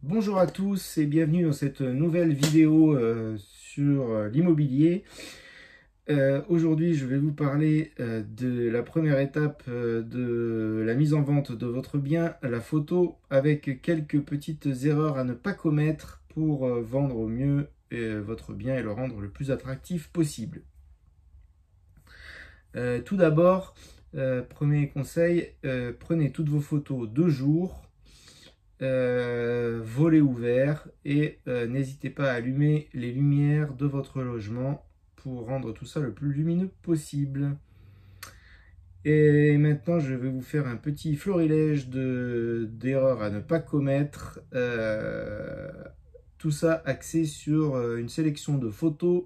Bonjour à tous et bienvenue dans cette nouvelle vidéo sur l'immobilier. Aujourd'hui, je vais vous parler de la première étape de la mise en vente de votre bien, la photo, avec quelques petites erreurs à ne pas commettre pour vendre au mieux votre bien et le rendre le plus attractif possible. Tout d'abord, premier conseil, prenez toutes vos photos de jour, volet ouvert, et n'hésitez pas à allumer les lumières de votre logement pour rendre tout ça le plus lumineux possible. Et maintenant, je vais vous faire un petit florilège d'erreurs à ne pas commettre. Tout ça axé sur une sélection de photos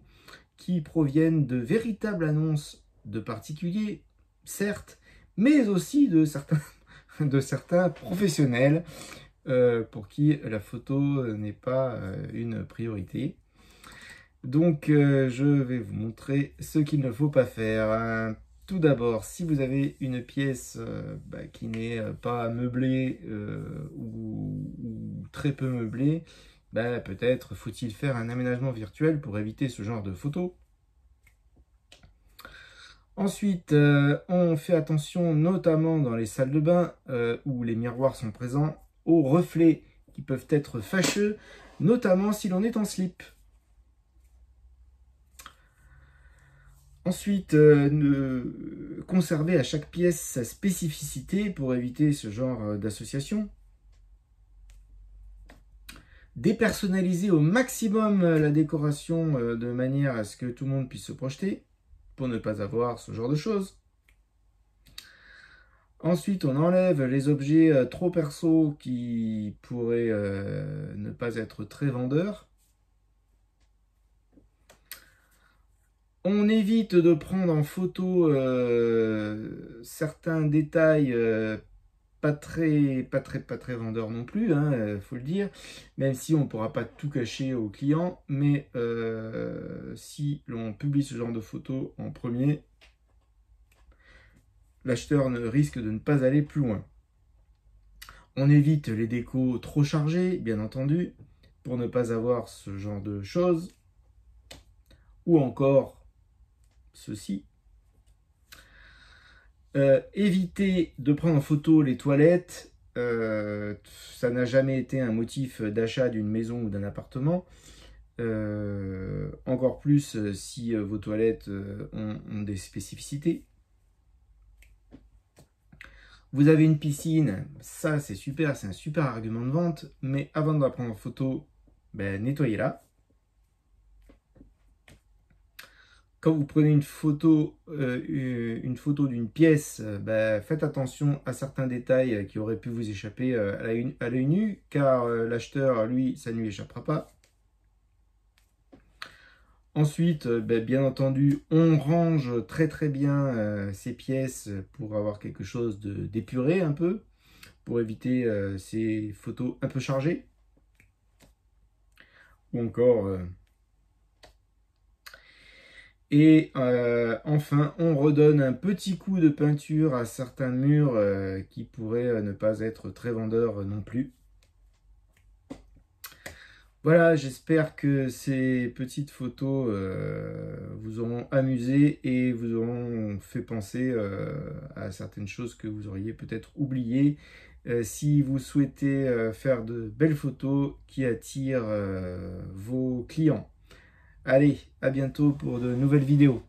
qui proviennent de véritables annonces de particuliers, certes, mais aussi de certains professionnels pour qui la photo n'est pas une priorité. Donc je vais vous montrer ce qu'il ne faut pas faire. Tout d'abord, si vous avez une pièce qui n'est pas meublée ou très peu meublée, peut-être faut-il faire un aménagement virtuel pour éviter ce genre de photos. Ensuite, on fait attention, notamment dans les salles de bain où les miroirs sont présents, aux reflets qui peuvent être fâcheux, notamment si l'on est en slip. Ensuite, conservez à chaque pièce sa spécificité pour éviter ce genre d'association. Dépersonnalisez au maximum la décoration de manière à ce que tout le monde puisse se projeter, pour ne pas avoir ce genre de choses. Ensuite, on enlève les objets trop perso qui pourraient ne pas être très vendeurs. On évite de prendre en photo certains détails pas très vendeurs non plus, faut le dire, même si on ne pourra pas tout cacher aux clients, mais si l'on publie ce genre de photos en premier, l'acheteur risque de ne pas aller plus loin. On évite les décos trop chargés, bien entendu, pour ne pas avoir ce genre de choses. Ou encore, ceci. Évitez de prendre en photo les toilettes. Ça n'a jamais été un motif d'achat d'une maison ou d'un appartement. Encore plus si vos toilettes ont des spécificités. Vous avez une piscine, ça c'est super, c'est un super argument de vente, mais avant de la prendre en photo, nettoyez-la. Quand vous prenez une photo d'une pièce, faites attention à certains détails qui auraient pu vous échapper à l'œil nu, car l'acheteur, lui, ça ne lui échappera pas. Ensuite, bien entendu, on range très bien ces pièces pour avoir quelque chose d'épuré un peu, pour éviter ces photos un peu chargées. Ou encore... enfin, on redonne un petit coup de peinture à certains murs qui pourraient ne pas être très vendeurs non plus. Voilà, j'espère que ces petites photos vous auront amusé et vous auront fait penser à certaines choses que vous auriez peut-être oubliées. Si vous souhaitez faire de belles photos qui attirent vos clients. Allez, à bientôt pour de nouvelles vidéos.